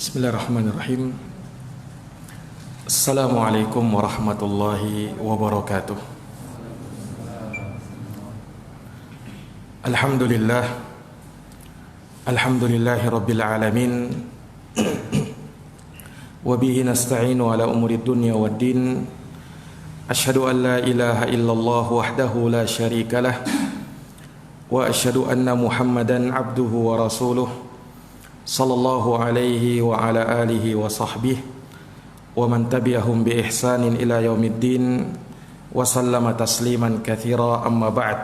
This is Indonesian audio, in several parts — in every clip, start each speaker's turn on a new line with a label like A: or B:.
A: Bismillahirrahmanirrahim. Assalamualaikum warahmatullahi wabarakatuh. Alhamdulillah. Alhamdulillahi rabbil alamin. Wa bihi nasta'inu ala umuri dunya waddin. Asyhadu an la ilaha illallah wahdahu la syarika lah. Wa asyhadu anna Muhammadan abduhu wa rasuluh. Sallallahu alaihi wa ala alihi wa sahbihi wa man tabi'ahum bi ihsanin ila yaumiddin wa sallama tasliman katsira, amma ba'd.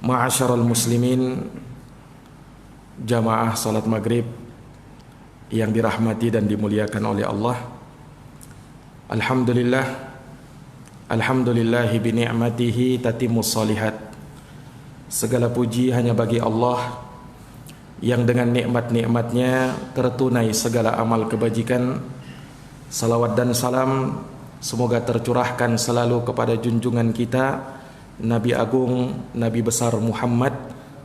A: Ma'asyiral muslimin, jamaah salat maghrib yang dirahmati dan dimuliakan oleh Allah. Alhamdulillah, alhamdulillahi bi ni'matihi tatimmus shalihat. Segala puji hanya bagi Allah yang dengan nikmat-nikmatnya tertunai segala amal kebajikan. Salawat dan salam semoga tercurahkan selalu kepada junjungan kita Nabi Agung, Nabi besar Muhammad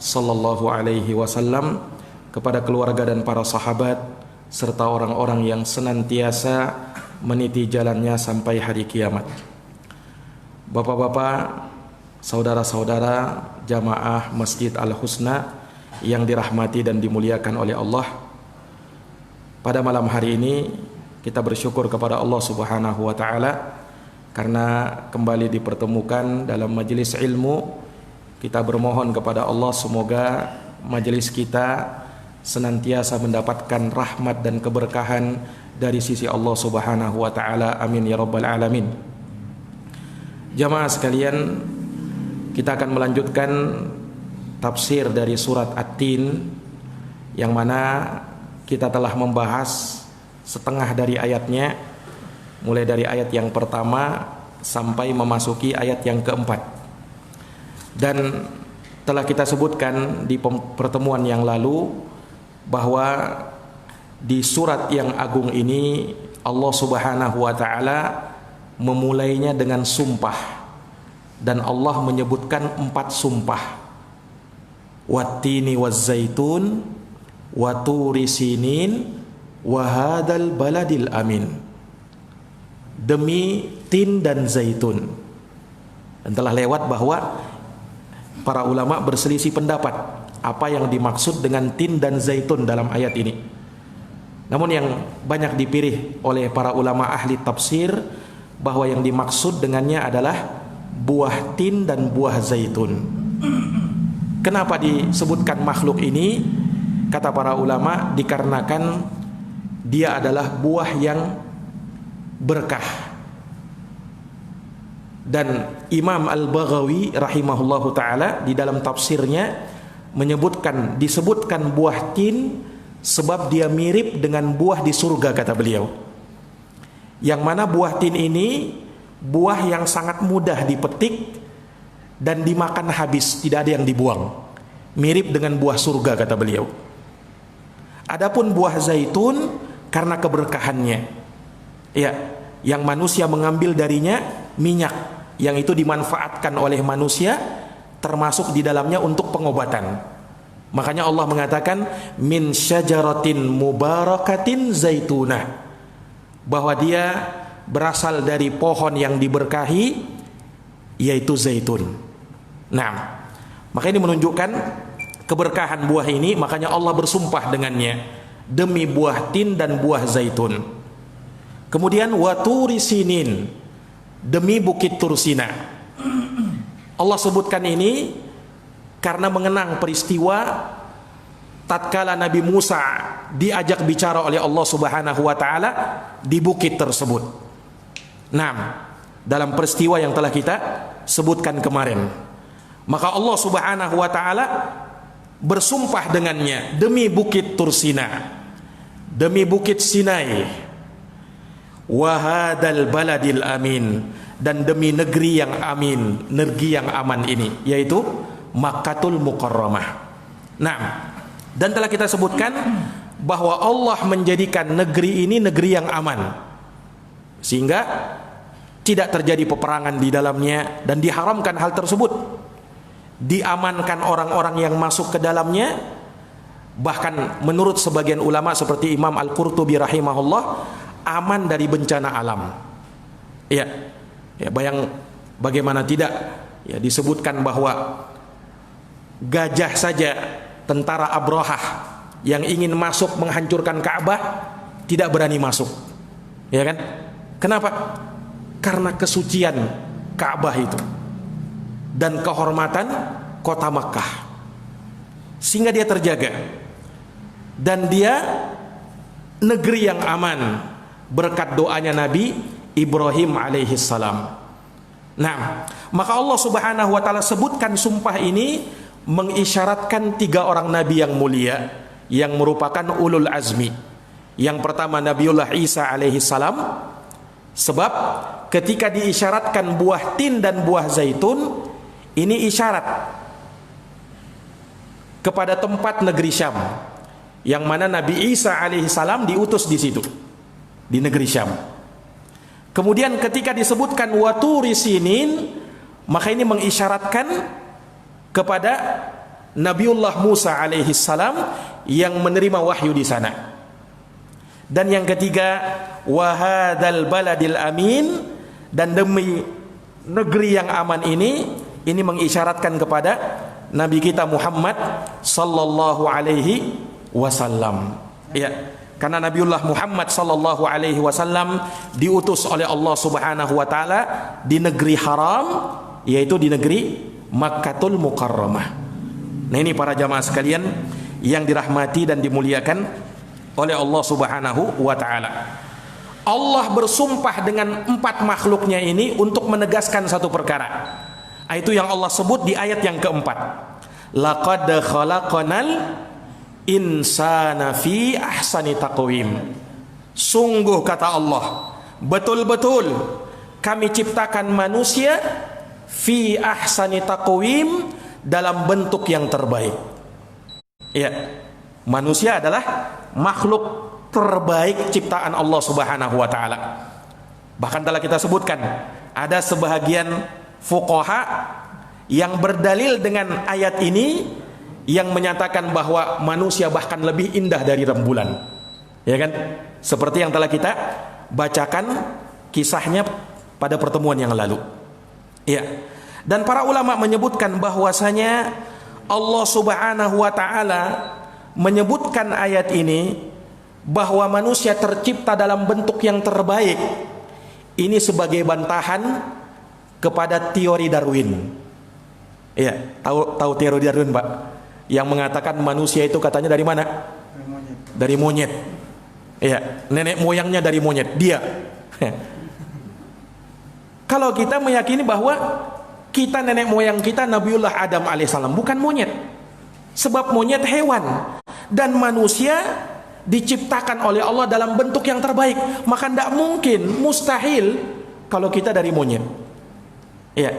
A: sallallahu alaihi wasallam, kepada keluarga dan para sahabat serta orang-orang yang senantiasa meniti jalannya sampai hari kiamat. Bapak-bapak, saudara-saudara jamaah Masjid Al-Husna yang dirahmati dan dimuliakan oleh Allah, pada malam hari ini kita bersyukur kepada Allah Subhanahu wa taala karena kembali dipertemukan dalam majelis ilmu. Kita bermohon kepada Allah semoga majelis kita senantiasa mendapatkan rahmat dan keberkahan dari sisi Allah Subhanahu wa taala. Amin ya rabbal alamin. Jamaah sekalian, kita akan melanjutkan tafsir dari surat At-Tin, yang mana kita telah membahas setengah dari ayatnya, mulai dari ayat yang pertama sampai memasuki ayat yang keempat. Dan telah kita sebutkan di pertemuan yang lalu bahwa di surat yang agung ini Allah Subhanahu wa taala memulainya dengan sumpah, dan Allah menyebutkan 4 sumpah: Wattini wazzaitun wa turi sinin wa hadzal baladil amin. Demi tin dan zaitun. Dan telah lewat bahwa para ulama berselisih pendapat apa yang dimaksud dengan tin dan zaitun dalam ayat ini. Namun yang banyak dipilih oleh para ulama ahli tafsir bahwa yang dimaksud dengannya adalah buah tin dan buah zaitun. Kenapa disebutkan makhluk ini? Kata para ulama, dikarenakan dia adalah buah yang berkah. Dan Imam Al-Baghawi rahimahullahu taala di dalam tafsirnya disebutkan buah tin sebab dia mirip dengan buah di surga, kata beliau. Yang mana buah tin ini buah yang sangat mudah dipetik dan dimakan habis, tidak ada yang dibuang. Mirip dengan buah surga, kata beliau. Adapun buah zaitun karena keberkahannya, ya, yang manusia mengambil darinya minyak yang itu dimanfaatkan oleh manusia, termasuk di dalamnya untuk pengobatan. Makanya Allah mengatakan min syajaratin mubarakatin zaitunah, bahwa dia berasal dari pohon yang diberkahi, yaitu zaitun. Nah, maka ini menunjukkan keberkahan buah ini. Makanya Allah bersumpah dengannya, demi buah tin dan buah zaitun. Kemudian waturi sinin, demi bukit Tursina. Allah sebutkan ini karena mengenang peristiwa tatkala Nabi Musa diajak bicara oleh Allah Subhanahu wa taala di bukit tersebut. Nah, dalam peristiwa yang telah kita sebutkan kemarin, maka Allah Subhanahu wa taala bersumpah dengannya, demi bukit Tursina, demi bukit Sinai, wa hadzal baladil amin, dan demi negeri yang amin, negeri yang aman ini, yaitu Makkatul Mukarramah. Nah, dan telah kita sebutkan bahwa Allah menjadikan negeri ini negeri yang aman, sehingga tidak terjadi peperangan di dalamnya, dan diharamkan hal tersebut. Diamankan orang-orang yang masuk ke dalamnya, Bahkan menurut sebagian ulama seperti Imam Al-Qurtubi rahimahullah, aman dari bencana alam. Ya, ya bagaimana tidak? Ya, disebutkan bahwa gajah saja tentara Abrahah yang ingin masuk menghancurkan Ka'bah tidak berani masuk. Ya kan? Kenapa? Karena kesucian Ka'bah itu dan kehormatan kota Makkah, sehingga dia terjaga dan dia negeri yang aman berkat doanya Nabi Ibrahim alaihi salam. Nah, maka Allah Subhanahu wa taala sebutkan sumpah ini mengisyaratkan 3 orang nabi yang mulia yang merupakan ulul azmi. Yang pertama Nabiullah Isa alaihi salam, sebab ketika diisyaratkan buah tin dan buah zaitun, ini isyarat kepada tempat negeri Syam, yang mana Nabi Isa alaihi salam diutus di situ, di negeri Syam. Kemudian ketika disebutkan waturi sinin, maka ini mengisyaratkan kepada Nabiullah Musa alaihi salam yang menerima wahyu di sana. Dan yang ketiga, wahadal baladil amin, dan demi negeri yang aman ini mengisyaratkan kepada Nabi kita Muhammad sallallahu alaihi wasallam. Ya, karena Nabiullah Muhammad sallallahu alaihi wasallam diutus oleh Allah Subhanahu wa taala di negeri haram, yaitu di negeri Makkatul Mukarramah. Nah, ini para jamaah sekalian yang dirahmati dan dimuliakan oleh Allah Subhanahu wa taala. Allah bersumpah dengan 4 makhluknya ini untuk menegaskan satu perkara. Itu yang Allah sebut di ayat yang keempat. Laqad khalaqanal insana fi ahsani taqwim. Sungguh kata Allah, betul-betul kami ciptakan manusia fi ahsani taqwim, dalam bentuk yang terbaik. Ya, manusia adalah makhluk terbaik ciptaan Allah Subhanahu wa taala. Bahkan telah kita sebutkan, ada sebahagian fuqaha yang berdalil dengan ayat ini yang menyatakan bahwa manusia bahkan lebih indah dari rembulan. Ya kan? Seperti yang telah kita bacakan kisahnya pada pertemuan yang lalu. Ya. Dan para ulama menyebutkan bahwasanya Allah Subhanahu wa taala menyebutkan ayat ini bahwa manusia tercipta dalam bentuk yang terbaik ini sebagai bantahan kepada teori Darwin. Iya, tahu teori Darwin, Pak? Yang mengatakan manusia itu katanya dari mana? Dari monyet. Iya, nenek moyangnya dari monyet. Dia. Kalau kita meyakini bahwa kita nenek moyang kita Nabiullah Adam alaihissalam, bukan monyet. Sebab monyet hewan dan manusia diciptakan oleh Allah dalam bentuk yang terbaik. Maka tidak mungkin, mustahil kalau kita dari monyet. Ya,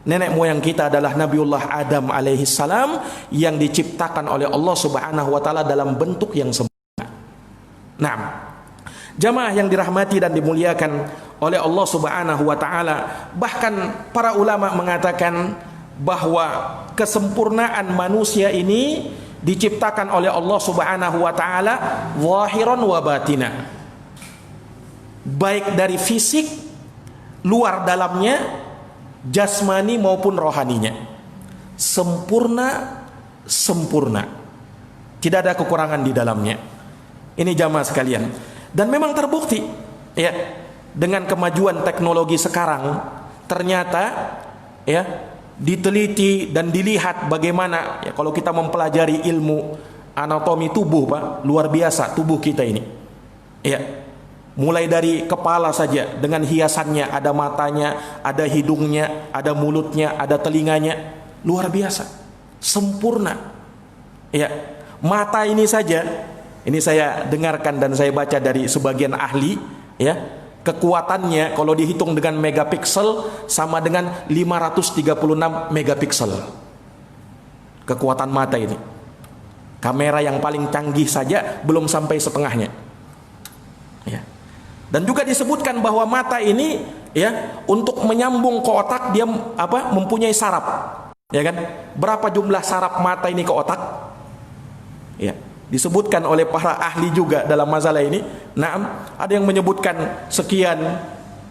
A: nenek moyang kita adalah Nabiullah Adam alaihissalam yang diciptakan oleh Allah Subhanahu wa taala dalam bentuk yang sempurna. Nah, jamaah yang dirahmati dan dimuliakan oleh Allah Subhanahu wa taala, bahkan para ulama mengatakan bahwa kesempurnaan manusia ini diciptakan oleh Allah Subhanahu wa taala zahiran wa batina, baik dari fisik luar dalamnya, jasmani maupun rohaninya, sempurna, tidak ada kekurangan di dalamnya. Ini jamaah sekalian, dan memang terbukti ya, dengan kemajuan teknologi sekarang ternyata ya, diteliti dan dilihat bagaimana ya, kalau kita mempelajari ilmu anatomi tubuh, Pak, luar biasa tubuh kita ini. Ya, mulai dari kepala saja dengan hiasannya, ada matanya, ada hidungnya, ada mulutnya, ada telinganya, luar biasa, sempurna. Ya, mata ini saja, ini saya dengarkan dan saya baca dari sebagian ahli, ya, kekuatannya kalau dihitung dengan megapiksel sama dengan 536 megapiksel. Kekuatan mata ini. Kamera yang paling canggih saja belum sampai setengahnya. Ya. Dan juga disebutkan bahwa mata ini ya, untuk menyambung ke otak dia mempunyai saraf. Ya kan? Berapa jumlah saraf mata ini ke otak? Ya, disebutkan oleh para ahli juga dalam masalah ini. Nah, ada yang menyebutkan sekian,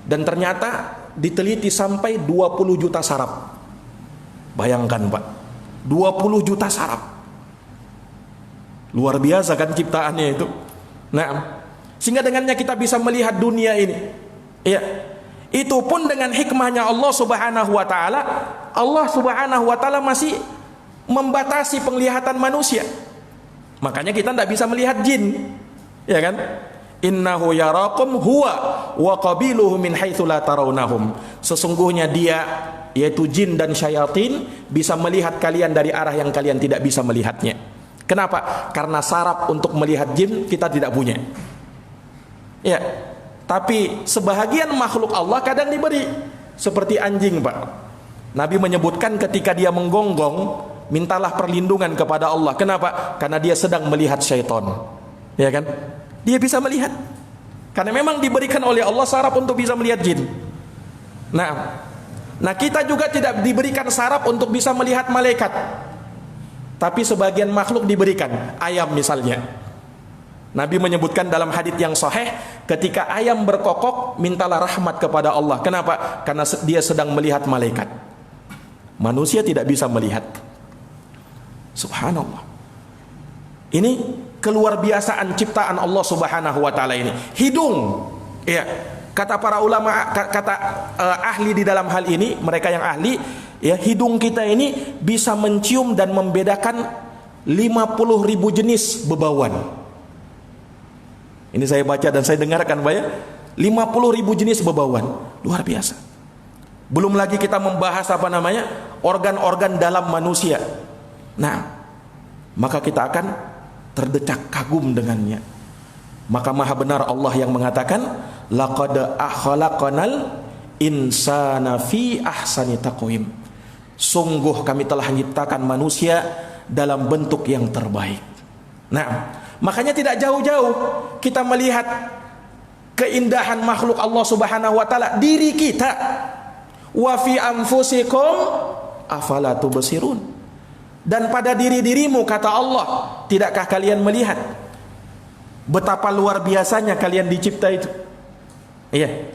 A: dan ternyata diteliti sampai 20 juta saraf. Bayangkan Pak, 20 juta saraf. Luar biasa kan ciptaannya itu. Nah, sehingga dengannya kita bisa melihat dunia ini. Ya, itu pun dengan hikmahnya Allah Subhanahu wa taala. Allah Subhanahu wa taala masih membatasi penglihatan manusia. Makanya kita tidak bisa melihat jin. Ya kan? Innahu yarakum huwa wa qabiluhu min haitsu la tarawnahum. Sesungguhnya dia, yaitu jin dan syaitan, bisa melihat kalian dari arah yang kalian tidak bisa melihatnya. Kenapa? Karena saraf untuk melihat jin kita tidak punya. Ya, tapi sebahagian makhluk Allah kadang diberi, seperti anjing Pak. Nabi menyebutkan ketika dia menggonggong, mintalah perlindungan kepada Allah. Kenapa? Karena dia sedang melihat syaitan. Ya kan? Dia bisa melihat. Karena memang diberikan oleh Allah saraf untuk bisa melihat jin. Nah kita juga tidak diberikan saraf untuk bisa melihat malaikat. Tapi sebagian makhluk diberikan. Ayam misalnya. Nabi menyebutkan dalam hadits yang sahih, ketika ayam berkokok, mintalah rahmat kepada Allah. Kenapa? Karena dia sedang melihat malaikat. Manusia tidak bisa melihat. Subhanallah. Ini keluar biasaan ciptaan Allah Subhanahu wa taala ini. Hidung. Ya. Kata para ulama, kata ahli di dalam hal ini, mereka yang ahli, ya, hidung kita ini bisa mencium dan membedakan 50.000 jenis bebauan. Ini saya baca dan saya dengarkan Pak ya. 50.000 jenis bebauan. Luar biasa. Belum lagi kita membahas organ-organ dalam manusia. Nah, maka kita akan terdecak kagum dengannya. Maka maha benar Allah yang mengatakan, laqad khalaqnal insana fi ahsani taqwim. Sungguh kami telah menciptakan manusia dalam bentuk yang terbaik. Nah, makanya tidak jauh-jauh kita melihat keindahan makhluk Allah Subhanahu wa taala, diri kita. Wa fi anfusikum afala tubsirun. Dan pada diri-dirimu, kata Allah, tidakkah kalian melihat betapa luar biasanya kalian dicipta itu? Iya.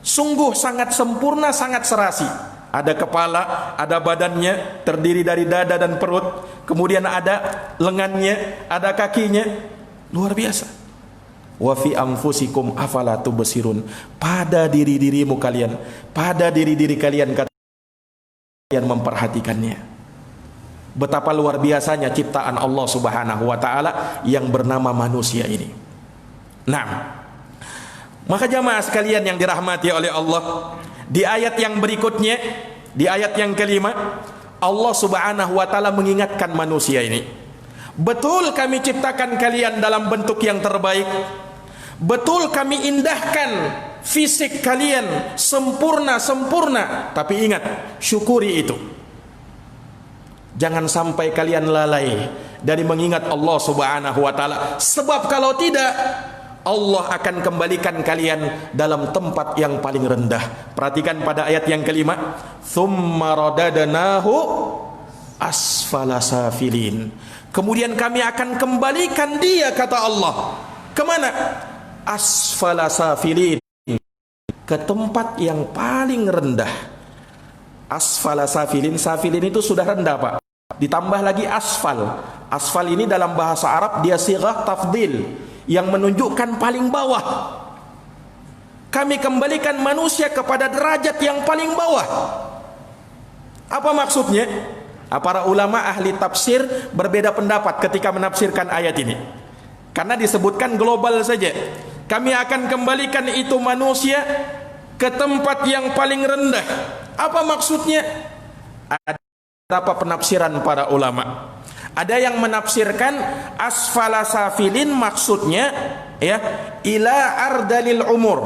A: Sungguh sangat sempurna, sangat serasi. Ada kepala, ada badannya, terdiri dari dada dan perut. Kemudian ada lengannya, ada kakinya. Luar biasa. Wa fi anfusikum afala tubsirun. Pada diri-dirimu kalian, pada diri-diri kalian memperhatikannya. Betapa luar biasanya ciptaan Allah Subhanahu wa taala yang bernama manusia ini. Nah, maka jamaah sekalian yang dirahmati oleh Allah, di ayat yang berikutnya, di ayat yang kelima, Allah Subhanahu wa taala mengingatkan manusia ini. Betul kami ciptakan kalian dalam bentuk yang terbaik. Betul kami indahkan fisik kalian sempurna, tapi ingat, syukuri itu. Jangan sampai kalian lalai dari mengingat Allah Subhanahu wa taala, sebab kalau tidak, Allah akan kembalikan kalian dalam tempat yang paling rendah. Perhatikan pada ayat yang kelima, tsumma radadnahu asfala safilin. Kemudian kami akan kembalikan dia, kata Allah, kemana? Asfala safilin, ke tempat yang paling rendah. Asfala safilin, safilin itu sudah rendah Pak, ditambah lagi asfal. Asfal ini dalam bahasa Arab dia sighah tafdil, yang menunjukkan paling bawah. Kami kembalikan manusia kepada derajat yang paling bawah. Apa maksudnya? Para ulama ahli tafsir berbeda pendapat ketika menafsirkan ayat ini. Karena disebutkan global saja. Kami akan kembalikan itu manusia ke tempat yang paling rendah. Apa maksudnya? Ada beberapa penafsiran para ulama. Ada yang menafsirkan asfala safilin maksudnya ya ila ardalil umur,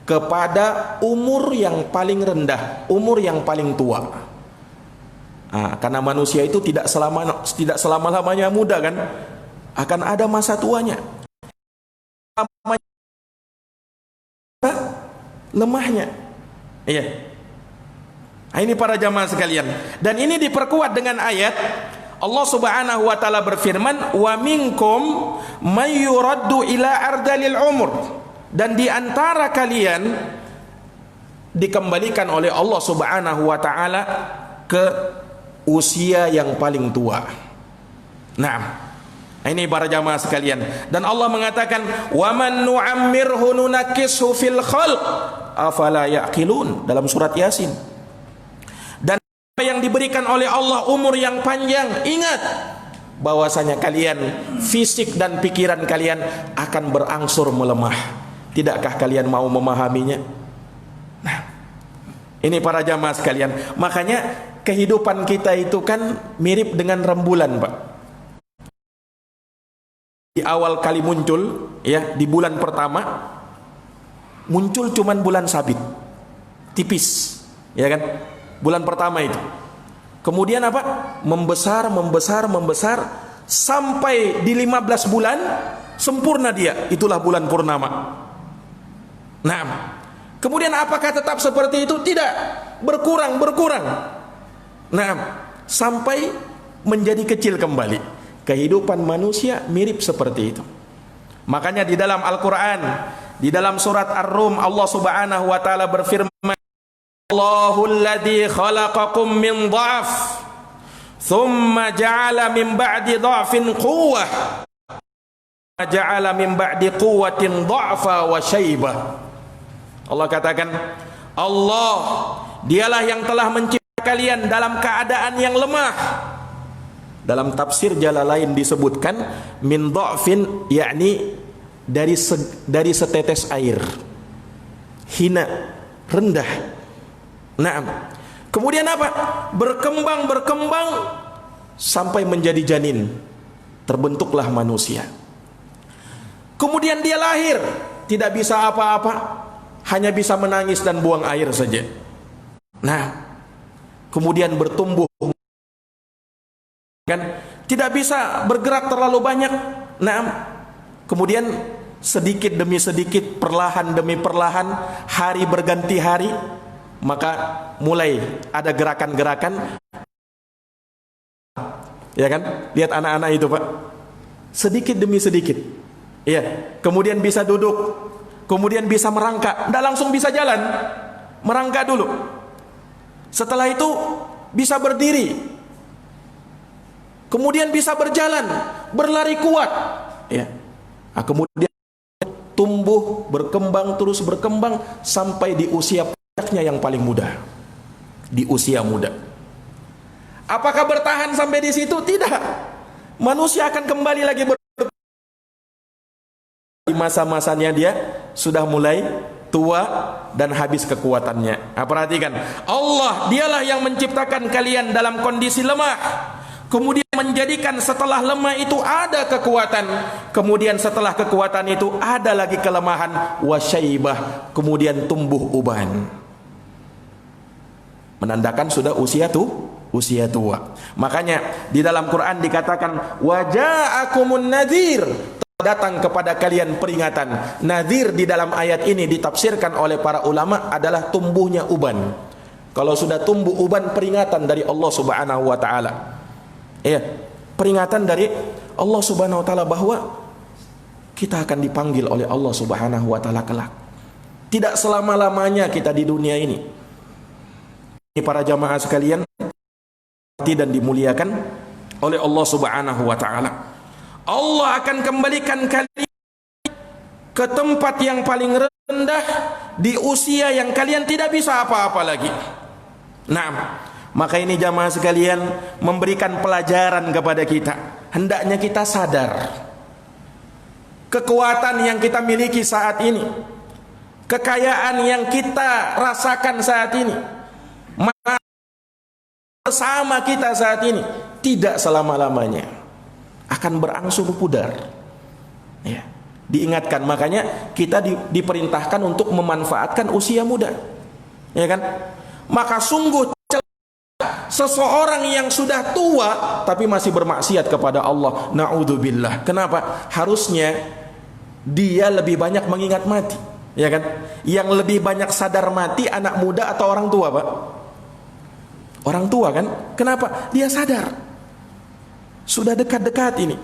A: kepada umur yang paling rendah, umur yang paling tua. Karena manusia itu tidak selama-lamanya muda kan, akan ada masa tuanya. Lemahnya. Iya. Ini para jamaah sekalian, dan ini diperkuat dengan ayat Allah Subhanahu wa taala berfirman, "Wa minkum may yuraddu ila ardalil umur." Dan di antara kalian dikembalikan oleh Allah Subhanahu wa taala ke usia yang paling tua. Nah, ini para jamaah sekalian. Dan Allah mengatakan, "Wa man nu'ammirhu nunakkishu fil khalq afala yaqilun," dalam surat Yasin. Dan yang diberikan oleh Allah umur yang panjang, ingat bahwasanya kalian, fisik dan pikiran kalian akan berangsur melemah. Tidakkah kalian mau memahaminya? Nah, ini para jamaah sekalian, makanya kehidupan kita itu kan mirip dengan rembulan, Pak. Di awal kali muncul, ya, di bulan pertama muncul cuman bulan sabit, tipis, ya kan? Bulan pertama itu. Kemudian apa? Membesar sampai di 15 bulan sempurna dia. Itulah bulan purnama. Nah, kemudian apakah tetap seperti itu? Tidak, berkurang. Nah, sampai menjadi kecil kembali. Kehidupan manusia mirip seperti itu. Makanya di dalam Al-Quran, di dalam surat Ar-Rum, Allah Subhanahu wa taala berfirman, Allahul ladzi khalaqakum min dha'f thumma ja'ala min ba'di dha'fin quwwah ja'ala min ba'di quwwatin dha'fa wa syaibah. Allah katakan, Allah dialah yang telah mencipta kalian dalam keadaan yang lemah. Dalam tafsir Jalalain disebutkan min dha'fin, yakni dari setetes air, hina, rendah. Nah, kemudian apa? Berkembang sampai menjadi janin. Terbentuklah manusia. Kemudian dia lahir, tidak bisa apa-apa, hanya bisa menangis dan buang air saja. Nah, kemudian bertumbuh, kan? Tidak bisa bergerak terlalu banyak. Nah, kemudian sedikit demi sedikit, perlahan demi perlahan, hari berganti hari, maka mulai ada gerakan-gerakan, ya kan? Lihat anak-anak itu, Pak, sedikit demi sedikit, ya. Kemudian bisa duduk, kemudian bisa merangkak, tidak langsung bisa jalan, merangkak dulu. Setelah itu bisa berdiri, kemudian bisa berjalan, berlari kuat, ya. Nah, kemudian tumbuh, berkembang, terus berkembang sampai di usia yang paling muda, di usia muda. Apakah bertahan sampai di situ? Tidak. Manusia akan kembali lagi di masa-masanya dia sudah mulai tua dan habis kekuatannya. Nah, perhatikan, Allah dialah yang menciptakan kalian dalam kondisi lemah, kemudian menjadikan setelah lemah itu ada kekuatan, kemudian setelah kekuatan itu ada lagi kelemahan, wasyaibah, kemudian tumbuh uban, menandakan sudah usia tua. Makanya di dalam Quran dikatakan, waja'akumun nadhir, datang kepada kalian peringatan. Nadhir di dalam ayat ini ditafsirkan oleh para ulama adalah tumbuhnya uban. Kalau sudah tumbuh uban, peringatan dari Allah Subhanahu wa taala. Ya, peringatan dari Allah Subhanahu wa taala bahwa kita akan dipanggil oleh Allah Subhanahu wa taala kelak. Tidak selama-lamanya kita di dunia ini. Para jamaah sekalian dan dimuliakan oleh Allah Subhanahu wa taala. Allah akan kembalikan kalian ke tempat yang paling rendah di usia yang kalian tidak bisa apa-apa lagi. Nah, maka ini jamaah sekalian memberikan pelajaran kepada kita. Hendaknya kita sadar kekuatan yang kita miliki saat ini, kekayaan yang kita rasakan saat ini, bersama kita saat ini tidak selama-lamanya, akan berangsur pudar, ya. Diingatkan, makanya kita diperintahkan untuk memanfaatkan usia muda, ya kan? Maka sungguh seseorang yang sudah tua tapi masih bermaksiat kepada Allah, naudzubillah. Kenapa? Harusnya dia lebih banyak mengingat mati, ya kan? Yang lebih banyak sadar mati anak muda atau orang tua, Pak? Orang tua kan? Kenapa? Dia sadar Sudah dekat-dekat ini.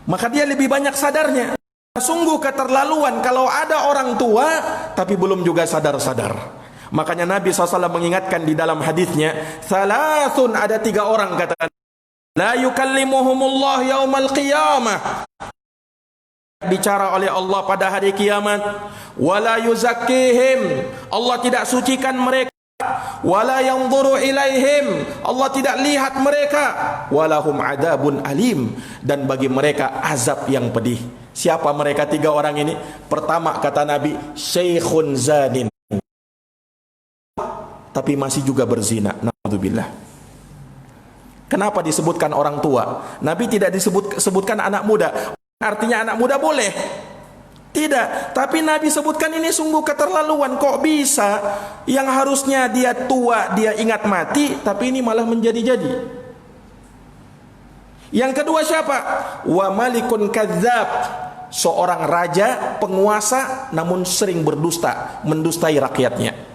A: Maka dia lebih banyak sadarnya. Sungguh keterlaluan kalau ada orang tua tapi belum juga sadar-sadar. Makanya Nabi SAW mengingatkan di dalam hadisnya, salasun, ada 3 orang kata, la yukallimuhumullah yaumal qiyamah, bicara oleh Allah pada hari kiamat, wala yuzakkihim, Allah tidak sucikan mereka, wala yanzuru ilaihim, Allah tidak lihat mereka, walahum adabun alim, dan bagi mereka azab yang pedih. Siapa mereka 3 orang ini? Pertama kata Nabi, syekhun zanin, tapi masih juga berzina. Naudzubillah. Kenapa disebutkan orang tua? Nabi tidak sebutkan anak muda. Artinya anak muda boleh? Tidak. Tapi Nabi sebutkan ini sungguh keterlaluan. Kok bisa yang harusnya dia tua, dia ingat mati, tapi ini malah menjadi-jadi. Yang kedua siapa? Wa malikun kadzab, seorang raja, penguasa, namun sering berdusta, mendustai rakyatnya.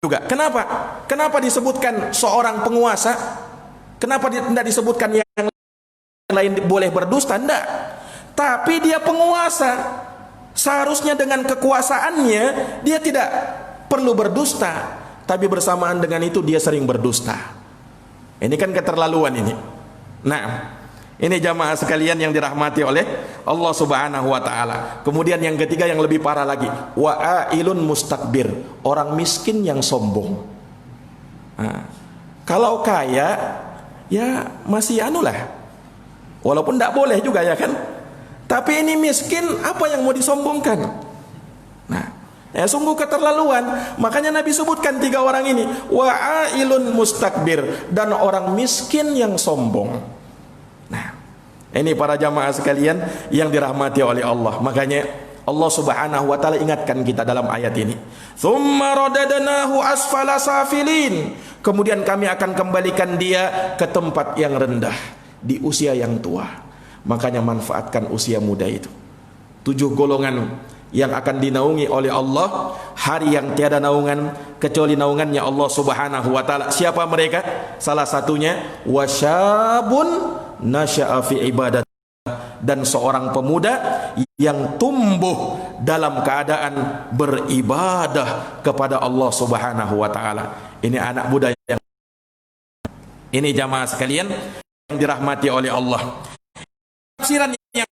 A: Juga. Kenapa disebutkan seorang penguasa? Kenapa tidak disebutkan yang lain boleh berdusta? Tidak. Tapi dia penguasa. Seharusnya dengan kekuasaannya dia tidak perlu berdusta. Tapi bersamaan dengan itu dia sering berdusta. Ini kan keterlaluan ini. Nah, ini jamaah sekalian yang dirahmati oleh Allah Subhanahu wa taala. Kemudian yang ketiga yang lebih parah lagi, wa ailun mustakbir, orang miskin yang sombong. Nah, kalau kaya ya masih anulah. Walaupun tidak boleh juga ya kan. Tapi ini miskin, apa yang mau disombongkan? Nah, ya sungguh keterlaluan. Makanya Nabi sebutkan 3 orang ini, wa ailun mustakbir, dan orang miskin yang sombong. Nah, ini para jamaah sekalian yang dirahmati oleh Allah. Makanya Allah Subhanahu wa taala ingatkan kita dalam ayat ini. Tsumma radadnahu asfala safilin. Kemudian kami akan kembalikan dia ke tempat yang rendah, di usia yang tua. Makanya manfaatkan usia muda itu. 7 golongan yang akan dinaungi oleh Allah, hari yang tiada naungan kecuali naungannya Allah Subhanahu wa taala. Siapa mereka? Salah satunya wasyabun nasya'a fi ibadat, dan seorang pemuda yang tumbuh dalam keadaan beribadah kepada Allah Subhanahu wa taala. Ini anak muda yang ini jamaah sekalian yang dirahmati oleh Allah. Tafsiran yang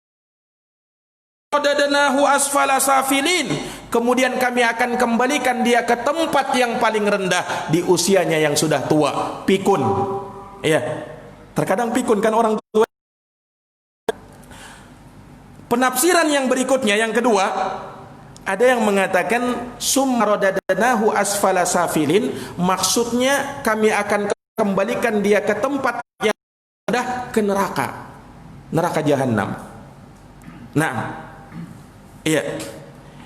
A: radadnahu asfala safilin, kemudian kami akan kembalikan dia ke tempat yang paling rendah di usianya yang sudah tua, pikun. Iya. Terkadang pikun kan orang tua. Penafsiran yang berikutnya yang kedua, ada yang mengatakan summa radadnahu asfala safilin, maksudnya kami akan kembalikan dia ke tempat yang rendah, ke neraka jahanam. Nah, iya.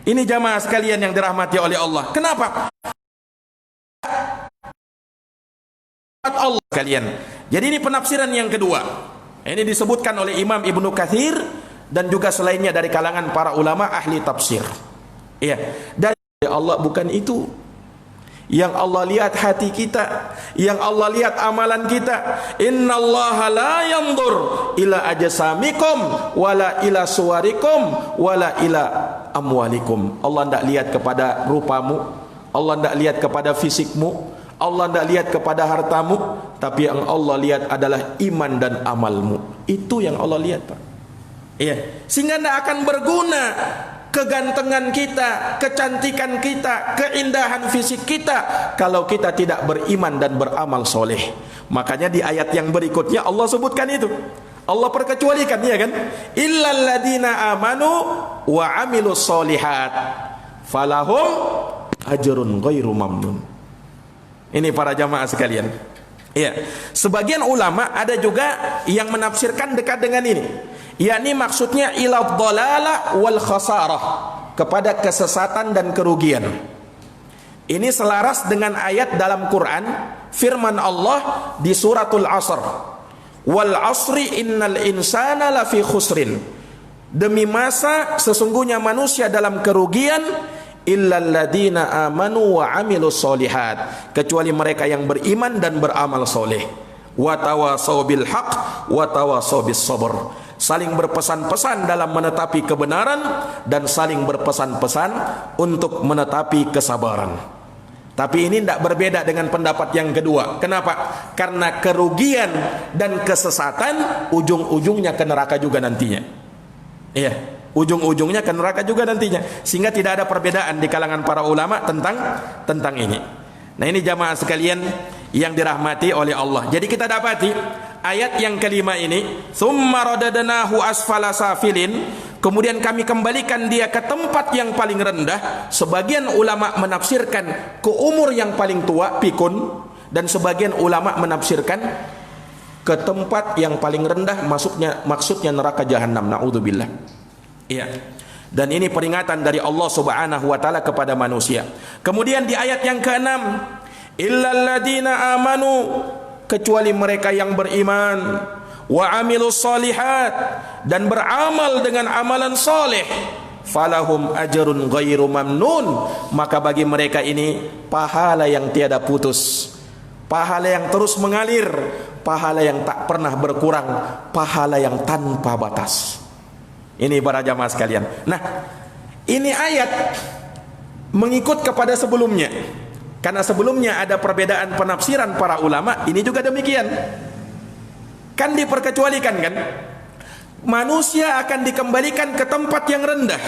A: Ini jamaah sekalian yang dirahmati oleh Allah. Kenapa? Allah sekalian. Jadi ini penafsiran yang kedua. Ini disebutkan oleh Imam Ibnu Katsir dan juga selainnya dari kalangan para ulama ahli tafsir. Iya. Dan Allah bukan itu. Yang Allah lihat hati kita, yang Allah lihat amalan kita. Innallaha la yanzur ila ajsamikum wala ila suwarikum wala ila amwalikum. Allah tidak lihat kepada rupamu, Allah tidak lihat kepada fisikmu, Allah tidak lihat kepada hartamu, tapi yang Allah lihat adalah iman dan amalmu. Itu yang Allah lihat, Pak. Iya. Sehingga tidak akan berguna kegantengan kita, kecantikan kita, keindahan fisik kita kalau kita tidak beriman dan beramal soleh. Makanya di ayat yang berikutnya Allah sebutkan itu. Allah perkecualikan, ya kan? Illal ladina amanu wa amilus solihat falahum ajrun ghairu mamnun. Ini para jamaah sekalian. Iya. Sebagian ulama ada juga yang menafsirkan dekat dengan ini, yakni maksudnya ila dhalalah wal khasarah, kepada kesesatan dan kerugian. Ini selaras dengan ayat dalam Quran, firman Allah di suratul Asr, wal asri innal insana lafi khusrin, demi masa sesungguhnya manusia dalam kerugian, illal ladzina amanu wa amilus solihat, kecuali mereka yang beriman dan beramal soleh. Wa tawasau bil haq wa tawasau bis sabr, saling berpesan-pesan dalam menetapi kebenaran dan saling berpesan-pesan untuk menetapi kesabaran. Tapi ini tidak berbeda dengan pendapat yang kedua. Kenapa? Karena kerugian dan kesesatan ujung-ujungnya ke neraka juga nantinya. Iya, ujung-ujungnya ke neraka juga nantinya. Sehingga tidak ada perbedaan di kalangan para ulama tentang ini. Nah, ini jamaah sekalian yang dirahmati oleh Allah. Jadi kita dapati ayat yang kelima ini, tsumma radadnahu asfala safilin, kemudian kami kembalikan dia ke tempat yang paling rendah. Sebagian ulama menafsirkan ke umur yang paling tua, pikun, dan sebagian ulama menafsirkan ke tempat yang paling rendah, maksudnya neraka jahanam. Naudzubillah. Iya. Dan ini peringatan dari Allah Subhanahu wa taala kepada manusia. Kemudian di ayat yang ke-6, illal ladzina amanu, kecuali mereka yang beriman, wa amilus solihat, dan beramal dengan amalan soleh, falahum ajrun ghairu mamnun, maka bagi mereka ini pahala yang tiada putus, pahala yang terus mengalir, pahala yang tak pernah berkurang, pahala yang tanpa batas. Ini para jamaah sekalian. Nah, ini ayat mengikut kepada sebelumnya. Karena sebelumnya ada perbedaan penafsiran para ulama, ini juga demikian. Kan diperkecualikan kan? Manusia akan dikembalikan ke tempat yang rendah,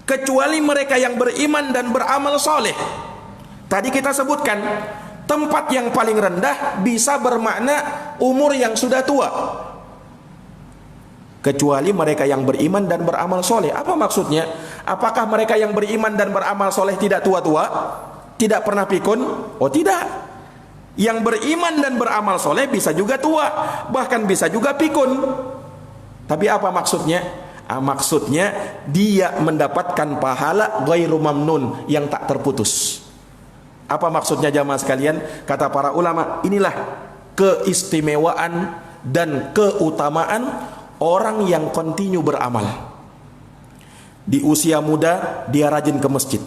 A: kecuali mereka yang beriman dan beramal soleh. Tadi kita sebutkan, tempat yang paling rendah bisa bermakna umur yang sudah tua. Kecuali mereka yang beriman dan beramal soleh. Apa maksudnya? Apakah mereka yang beriman dan beramal soleh tidak tua-tua? Tidak pernah pikun? Oh tidak. Yang beriman dan beramal soleh bisa juga tua, bahkan bisa juga pikun. Tapi apa maksudnya? Maksudnya dia mendapatkan pahala ghairu mamnun, yang tak terputus. Apa maksudnya jamaah sekalian? Kata para ulama, inilah keistimewaan dan keutamaan orang yang kontinu beramal. Di usia muda dia rajin ke masjid.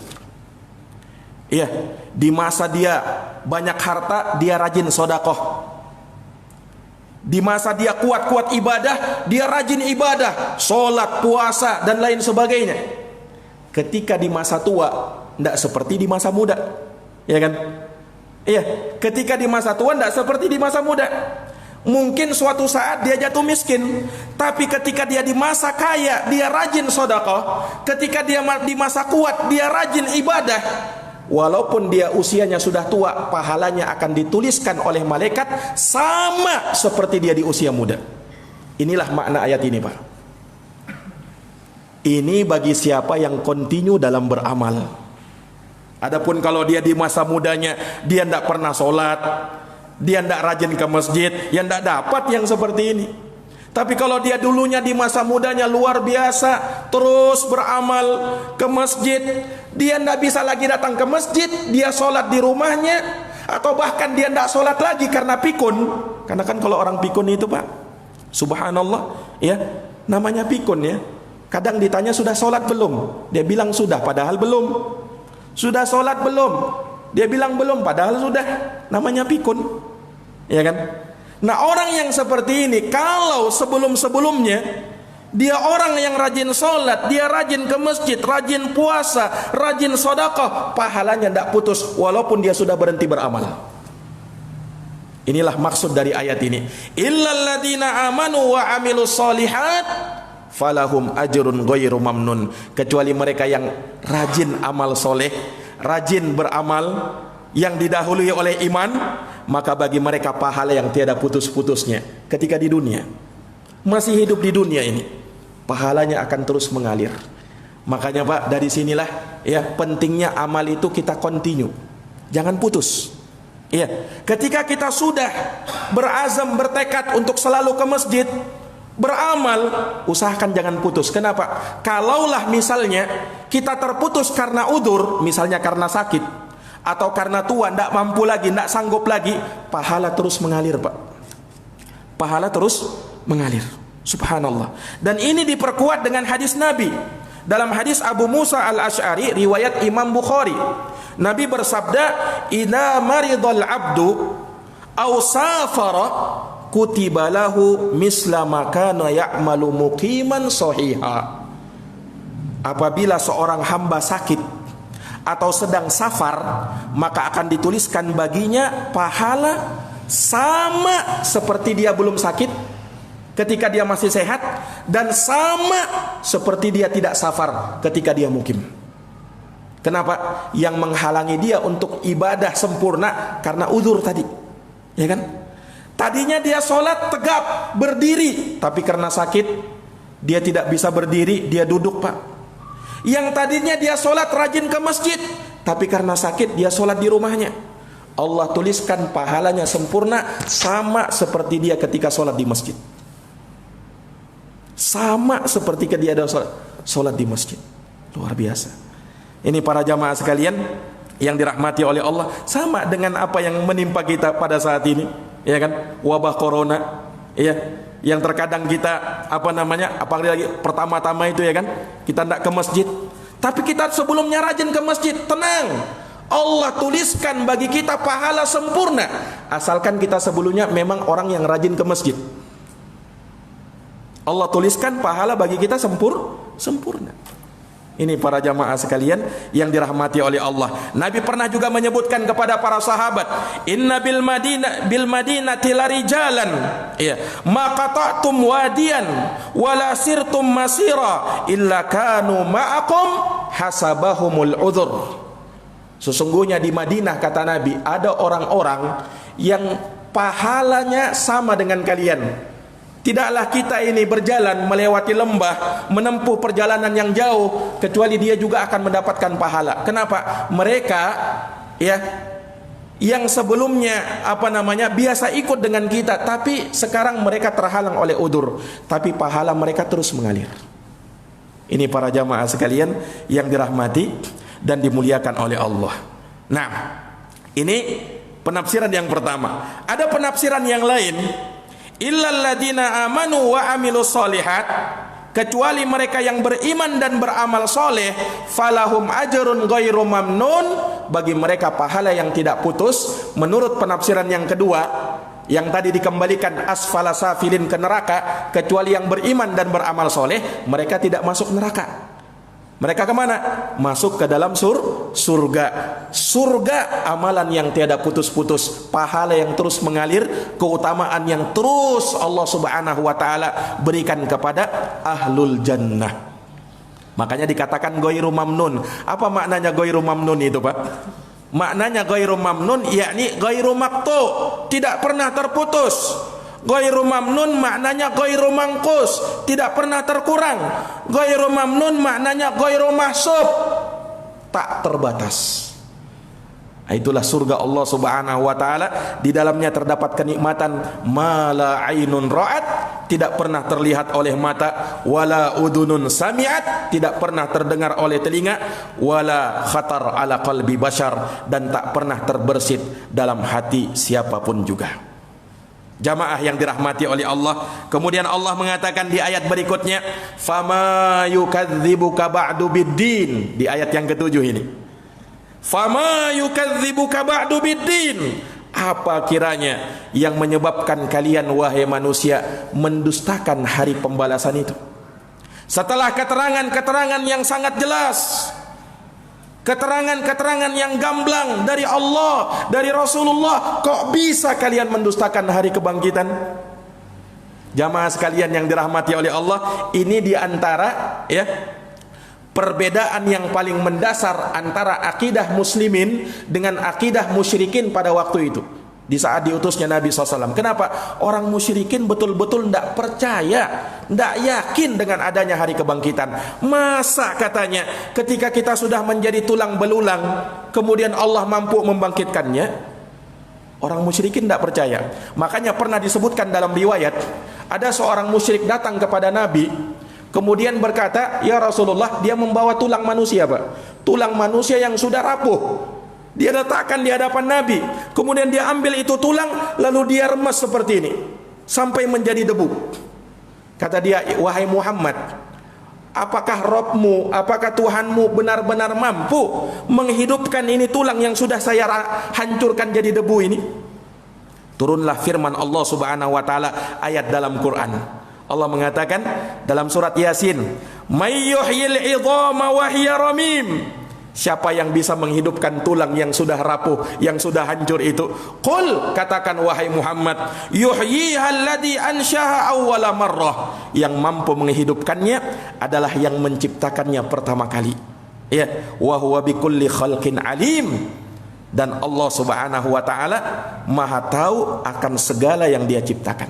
A: Iya, di masa dia banyak harta dia rajin sedekah. Di masa dia kuat-kuat ibadah, dia rajin ibadah, salat, puasa dan lain sebagainya. Ketika di masa tua, tidak seperti di masa muda. Ya kan? Iya, ketika di masa tua tidak seperti di masa muda. Mungkin suatu saat dia jatuh miskin, tapi ketika dia di masa kaya dia rajin sedekah, ketika dia di masa kuat dia rajin ibadah. Walaupun dia usianya sudah tua, pahalanya akan dituliskan oleh malaikat sama seperti dia di usia muda. Inilah makna ayat ini, Pak. Ini bagi siapa yang kontinu dalam beramal. Adapun kalau dia di masa mudanya dia tidak pernah sholat, dia tidak rajin ke masjid, ya tidak dapat yang seperti ini. Tapi kalau dia dulunya di masa mudanya luar biasa, terus beramal ke masjid, dia tidak bisa lagi datang ke masjid, dia sholat di rumahnya, atau bahkan dia tidak sholat lagi karena pikun. Karena kan kalau orang pikun itu, Pak, subhanallah, ya, namanya pikun ya. Kadang ditanya sudah sholat belum, dia bilang sudah, padahal belum. Sudah sholat belum, dia bilang belum, padahal sudah. Namanya pikun, ya kan? Nah, orang yang seperti ini, kalau sebelum-sebelumnya dia orang yang rajin sholat, dia rajin ke masjid, rajin puasa, rajin sedekah, pahalanya tidak putus walaupun dia sudah berhenti beramal. Inilah maksud dari ayat ini. Illal ladzina amanu wa amilus solihat falahum ajrun ghairu mamnun, kecuali mereka yang rajin amal soleh, rajin beramal, yang didahului oleh iman, maka bagi mereka pahala yang tiada putus-putusnya. Ketika di dunia, masih hidup di dunia ini, pahalanya akan terus mengalir. Makanya Pak, dari sinilah ya pentingnya amal itu kita continue, jangan putus. Iya, ketika kita sudah berazam, bertekad untuk selalu ke masjid, beramal, usahakan jangan putus. Kenapa? Kalaulah misalnya kita terputus karena udzur, misalnya karena sakit atau karena tua, tidak mampu lagi, tidak sanggup lagi, pahala terus mengalir, Pak. Pahala terus mengalir. Subhanallah. Dan ini diperkuat dengan hadis Nabi. Dalam hadis Abu Musa al-Ash'ari riwayat Imam Bukhari, Nabi bersabda, "Idza maridal abdu aw safara kutiba lahu misla ma kana ya'malu muqiman sahiha." Apabila seorang hamba sakit atau sedang safar, maka akan dituliskan baginya pahala sama seperti dia belum sakit ketika dia masih sehat, dan sama seperti dia tidak safar ketika dia mukim. Kenapa? Yang menghalangi dia untuk ibadah sempurna karena uzur tadi, ya kan? Tadinya dia sholat tegap berdiri, tapi karena sakit dia tidak bisa berdiri, dia duduk, Pak. Yang tadinya dia sholat rajin ke masjid, tapi karena sakit dia sholat di rumahnya. Allah tuliskan pahalanya sempurna sama seperti dia ketika sholat di masjid. Sama seperti ketika dia ada sholat di masjid. Luar biasa. Ini para jamaah sekalian yang dirahmati oleh Allah, sama dengan apa yang menimpa kita pada saat ini, ya kan? Wabah corona, ya, yang terkadang kita apalagi pertama-tama itu, ya kan, kita tidak ke masjid, tapi kita sebelumnya rajin ke masjid. Tenang, Allah tuliskan bagi kita pahala sempurna, asalkan kita sebelumnya memang orang yang rajin ke masjid. Allah tuliskan pahala bagi kita sempurna. Ini para jamaah sekalian yang dirahmati oleh Allah. Nabi pernah juga menyebutkan kepada para sahabat, "Inna bil madinati larijalan, ya, ma qata'tum wadiyan wala sirtum masira illa kanu ma'akum hasabahumul udhur." Sesungguhnya di Madinah, kata Nabi, ada orang-orang yang pahalanya sama dengan kalian. Tidaklah kita ini berjalan melewati lembah, menempuh perjalanan yang jauh, kecuali dia juga akan mendapatkan pahala. Kenapa? Mereka, ya, yang sebelumnya biasa ikut dengan kita, tapi sekarang mereka terhalang oleh udzur, tapi pahala mereka terus mengalir. Ini para jamaah sekalian yang dirahmati dan dimuliakan oleh Allah. Nah, ini penafsiran yang pertama. Ada penafsiran yang lain, illal ladina amanu wa amilus solihat, kecuali mereka yang beriman dan beramal soleh, falahum ajrun ghairu mamnun, bagi mereka pahala yang tidak putus. Menurut penafsiran yang kedua, yang tadi dikembalikan asfala safilin ke neraka, kecuali yang beriman dan beramal soleh, mereka tidak masuk neraka. Mereka kemana? Masuk ke dalam surga. Surga amalan yang tiada putus-putus, pahala yang terus mengalir, keutamaan yang terus Allah subhanahu wa ta'ala berikan kepada ahlul jannah. Makanya dikatakan ghairu mamnun. Apa maknanya ghairu mamnun itu, Pak? Maknanya ghairu mamnun yakni ghairu maqtu, tidak pernah terputus. Ghairu mamnun maknanya ghairu mangkus, tidak pernah terkurang. Ghairu mamnun maknanya ghairu mahsub, tak terbatas. Itulah surga Allah subhanahu wa ta'ala. Di dalamnya terdapat kenikmatan mala ainun ra'at, tidak pernah terlihat oleh mata, wala udunun sami'at, tidak pernah terdengar oleh telinga, wala khatar ala qalbi bashar, dan tak pernah terbersit dalam hati siapapun juga. Jamaah yang dirahmati oleh Allah. Kemudian Allah mengatakan di ayat berikutnya, fama yukadzibuka ba'du biddin, di ayat yang ketujuh ini. Fama yukadzibuka ba'du biddin, apa kiranya yang menyebabkan kalian wahai manusia mendustakan hari pembalasan itu? Setelah keterangan-keterangan yang sangat jelas, keterangan-keterangan yang gamblang dari Allah, dari Rasulullah, kok bisa kalian mendustakan hari kebangkitan? Jamaah sekalian yang dirahmati oleh Allah, ini diantara, ya, perbedaan yang paling mendasar antara akidah muslimin dengan akidah musyrikin pada waktu itu, di saat diutusnya Nabi SAW. Kenapa? Orang musyrikin betul-betul tidak percaya, tidak yakin dengan adanya hari kebangkitan. Masa katanya ketika kita sudah menjadi tulang belulang kemudian Allah mampu membangkitkannya? Orang musyrikin tidak percaya. Makanya pernah disebutkan dalam riwayat, ada seorang musyrik datang kepada Nabi, kemudian berkata, ya Rasulullah, dia membawa tulang manusia, Pak, tulang manusia yang sudah rapuh. Dia letakkan di hadapan Nabi, kemudian dia ambil itu tulang, lalu dia remas seperti ini sampai menjadi debu. Kata dia, wahai Muhammad, apakah Rabbmu, apakah Tuhanmu benar-benar mampu menghidupkan ini tulang yang sudah saya hancurkan jadi debu ini? Turunlah firman Allah Subhanahu wa taala ayat dalam Quran. Allah mengatakan dalam surat Yasin, "May yuhyil 'idhama wa hiya ramim." Siapa yang bisa menghidupkan tulang yang sudah rapuh, yang sudah hancur itu? Qul, katakan wahai Muhammad, yuhyiha alladhi anshaha awwala marrah. Yang mampu menghidupkannya adalah yang menciptakannya pertama kali. Ya, wa huwa bikulli khalqin alim. Dan Allah Subhanahu wa taala Maha tahu akan segala yang Dia ciptakan.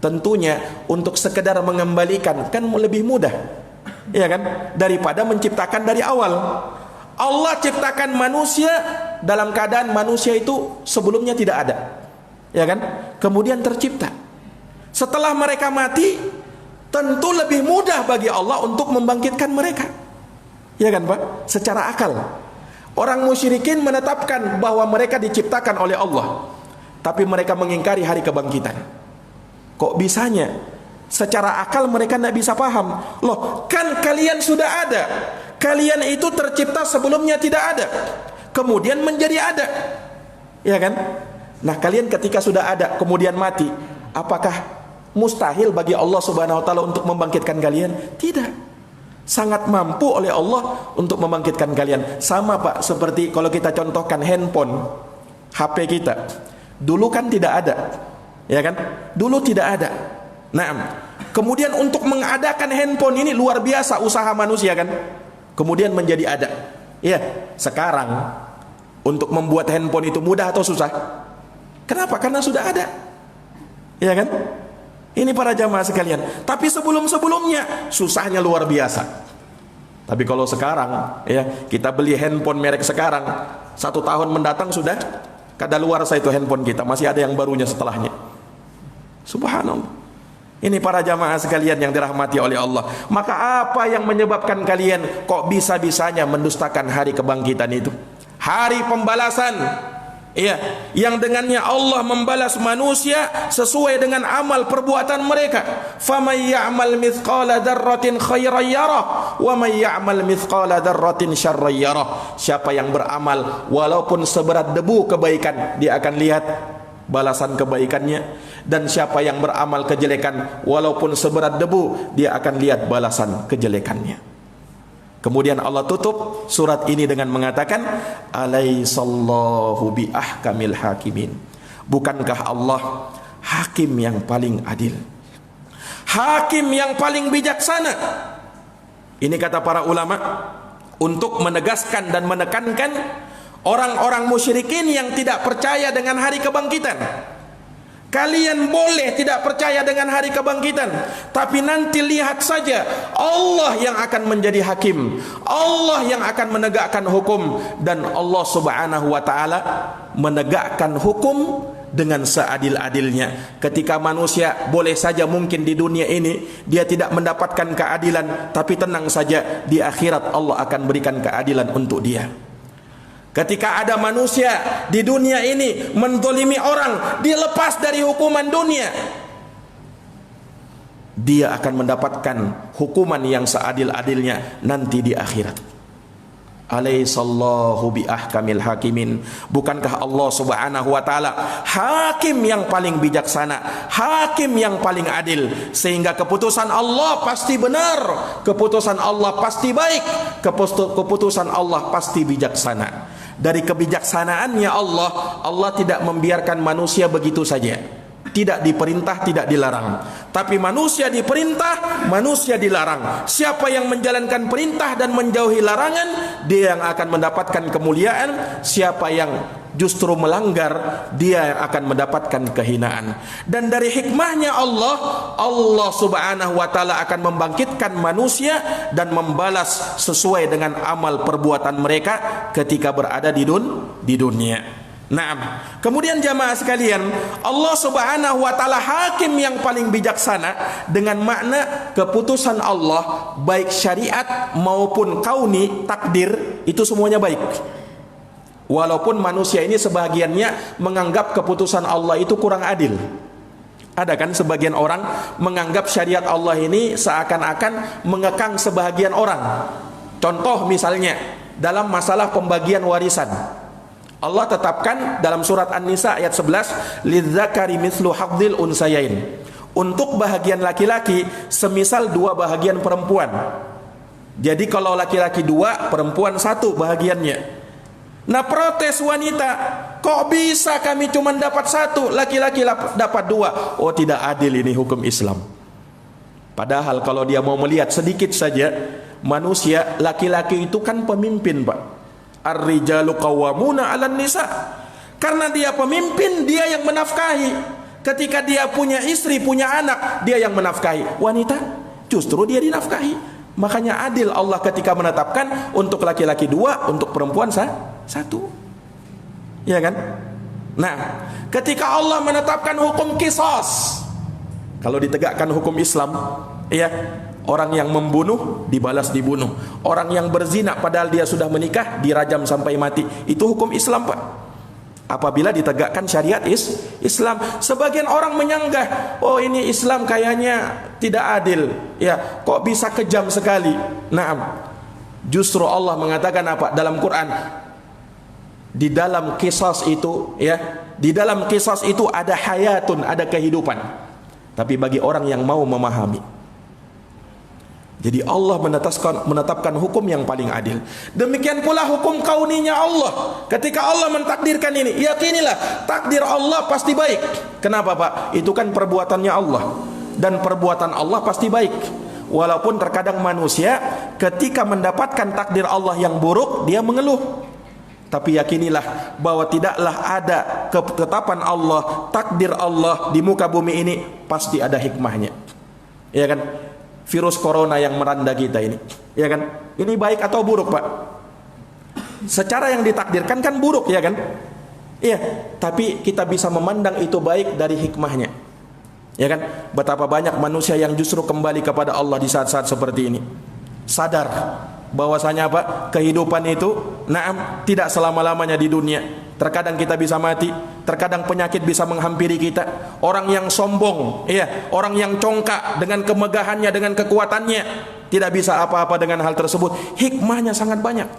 A: Tentunya untuk sekedar mengembalikan kan lebih mudah, ya kan, daripada menciptakan dari awal. Allah ciptakan manusia dalam keadaan manusia itu sebelumnya tidak ada, ya kan, kemudian tercipta. Setelah mereka mati, tentu lebih mudah bagi Allah untuk membangkitkan mereka, ya kan Pak, secara akal. Orang musyrikin menetapkan bahwa mereka diciptakan oleh Allah, tapi mereka mengingkari hari kebangkitan. Kok bisanya? Secara akal mereka tidak bisa paham. Loh, kan kalian sudah ada. Kalian itu tercipta sebelumnya tidak ada, kemudian menjadi ada, ya kan? Nah, kalian ketika sudah ada kemudian mati, apakah mustahil bagi Allah Subhanahu wa taala untuk membangkitkan kalian? Tidak. Sangat mampu oleh Allah untuk membangkitkan kalian. Sama Pak, seperti kalau kita contohkan handphone, HP kita. Dulu kan tidak ada, ya kan? Dulu tidak ada. Nah, kemudian untuk mengadakan handphone ini luar biasa usaha manusia kan? Kemudian menjadi ada. Ya, sekarang untuk membuat handphone itu mudah atau susah? Kenapa? Karena sudah ada, ya kan? Ini para jamaah sekalian. Tapi sebelum-sebelumnya susahnya luar biasa. Tapi kalau sekarang, ya, kita beli handphone merek sekarang, 1 tahun mendatang sudah kadaluarsa itu handphone kita, masih ada yang barunya setelahnya. Subhanallah. Ini para jamaah sekalian yang dirahmati oleh Allah. Maka apa yang menyebabkan kalian kok bisa-bisanya mendustakan hari kebangkitan itu? Hari pembalasan, ya, yang dengannya Allah membalas manusia sesuai dengan amal perbuatan mereka. Faman ya'mal mithqala dzarratin khairan yarah wa man ya'mal mithqala dzarratin syarran yarah. Siapa yang beramal walaupun seberat debu kebaikan, dia akan lihat balasan kebaikannya, dan siapa yang beramal kejelekan walaupun seberat debu, dia akan lihat balasan kejelekannya. Kemudian Allah tutup surat ini dengan mengatakan, alaihissallahu biahkamil hakimin. Bukankah Allah hakim yang paling adil, hakim yang paling bijaksana? Ini kata para ulama untuk menegaskan dan menekankan orang-orang musyrikin yang tidak percaya dengan hari kebangkitan. Kalian boleh tidak percaya dengan hari kebangkitan, tapi nanti lihat saja Allah yang akan menjadi hakim, Allah yang akan menegakkan hukum, dan Allah Subhanahu wa taala menegakkan hukum dengan seadil-adilnya. Ketika manusia boleh saja mungkin di dunia ini dia tidak mendapatkan keadilan, tapi tenang saja, di akhirat Allah akan berikan keadilan untuk dia. Ketika ada manusia di dunia ini menzalimi orang, dilepas dari hukuman dunia, dia akan mendapatkan hukuman yang seadil-adilnya nanti di akhirat. Alaihissallahu biahkamil hakimin. Bukankah Allah Subhanahu wa taala hakim yang paling bijaksana, hakim yang paling adil, sehingga keputusan Allah pasti benar, keputusan Allah pasti baik, keputusan Allah pasti bijaksana. Dari kebijaksanaannya Allah tidak membiarkan manusia begitu saja, tidak diperintah, tidak dilarang, tapi manusia diperintah, manusia dilarang. Siapa yang menjalankan perintah dan menjauhi larangan, dia yang akan mendapatkan kemuliaan. Siapa yang justru melanggar, dia yang akan mendapatkan kehinaan. Dan dari hikmahnya Allah Subhanahu wa taala akan membangkitkan manusia dan membalas sesuai dengan amal perbuatan mereka ketika berada di dunia. Nah, kemudian jamaah sekalian, Allah Subhanahu wa taala hakim yang paling bijaksana dengan makna keputusan Allah, baik syariat maupun kauni, takdir, itu semuanya baik. Walaupun manusia ini sebagiannya menganggap keputusan Allah itu kurang adil. Ada kan sebagian orang menganggap syariat Allah ini seakan-akan mengekang sebahagian orang. Contoh misalnya dalam masalah pembagian warisan, Allah tetapkan dalam surat An-Nisa ayat 11, lidzakari mithlu hadzil unsayain. Untuk bahagian laki-laki semisal dua bahagian perempuan. Jadi kalau laki-laki dua, perempuan satu bahagiannya. Nah, protes wanita, kok bisa kami cuma dapat satu, laki-laki dapat dua? Oh, tidak adil ini hukum Islam. Padahal kalau dia mau melihat sedikit saja, manusia laki-laki itu kan pemimpin, Pak. Ar-rijalu qawwamuna 'alan nisa. Karena dia pemimpin, dia yang menafkahi. Ketika dia punya istri, punya anak, dia yang menafkahi. Wanita justru dia dinafkahi. Makanya adil Allah ketika menetapkan untuk laki-laki dua, untuk perempuan satu. Ya kan? Nah, ketika Allah menetapkan hukum qisas, kalau ditegakkan hukum Islam, ya, orang yang membunuh dibalas dibunuh, orang yang berzina padahal dia sudah menikah dirajam sampai mati. Itu hukum Islam, Pak. Apabila ditegakkan syariat Islam, sebagian orang menyanggah, oh ini Islam kayaknya tidak adil, ya, kok bisa kejam sekali. Nah, justru Allah mengatakan apa dalam Quran? Di dalam qisas itu, ya, di dalam qisas itu ada hayatun, ada kehidupan. Tapi bagi orang yang mau memahami. Jadi Allah menetapkan hukum yang paling adil. Demikian pula hukum kauninya Allah. Ketika Allah mentakdirkan ini, yakinilah takdir Allah pasti baik. Kenapa, Pak? Itu kan perbuatannya Allah. Dan perbuatan Allah pasti baik. Walaupun terkadang manusia ketika mendapatkan takdir Allah yang buruk, dia mengeluh. Tapi yakinilah bahwa tidaklah ada ketetapan Allah, takdir Allah di muka bumi ini pasti ada hikmahnya. Ya kan? Virus corona yang melanda kita ini, ya kan? Ini baik atau buruk, Pak? Secara yang ditakdirkan kan buruk, ya kan? Iya, tapi kita bisa memandang itu baik dari hikmahnya. Ya kan? Betapa banyak manusia yang justru kembali kepada Allah di saat-saat seperti ini. Sadar bahwasanya apa? Kehidupan itu tidak selama-lamanya di dunia. Terkadang kita bisa mati, terkadang penyakit bisa menghampiri kita. Orang yang sombong, ya, orang yang congkak dengan kemegahannya, dengan kekuatannya, tidak bisa apa-apa dengan hal tersebut. Hikmahnya sangat banyak.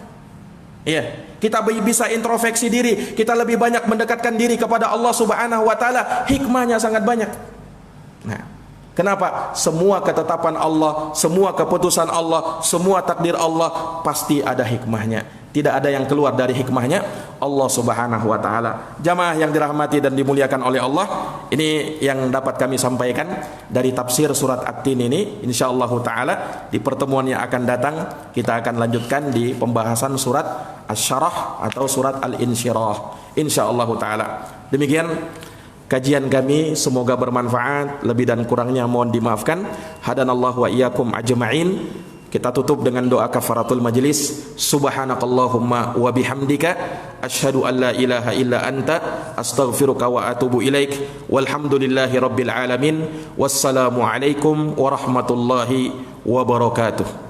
A: Ya, kita bisa introspeksi diri, kita lebih banyak mendekatkan diri kepada Allah Subhanahu wa taala. Hikmahnya sangat banyak. Nah, kenapa? Semua ketetapan Allah, semua keputusan Allah, semua takdir Allah pasti ada hikmahnya. Tidak ada yang keluar dari hikmahnya Allah Subhanahu wa taala. Jamaah yang dirahmati dan dimuliakan oleh Allah, ini yang dapat kami sampaikan dari tafsir surat At-Tin ini. Insyaallah taala di pertemuan yang akan datang kita akan lanjutkan di pembahasan surat Asy-Syarah atau surat Al-Insyirah. Insyaallah taala. Demikian kajian kami, semoga bermanfaat. Lebih dan kurangnya mohon dimaafkan. Hadanallahu wa iyyakum ajma'in. Kita tutup dengan doa kafaratul majlis. Subhanakallahumma wa bihamdika asyhadu an la ilaha illa anta astaghfiruka wa atubu ilaik. Walhamdulillahi rabbil alamin. Wassalamu alaikum warahmatullahi wabarakatuh.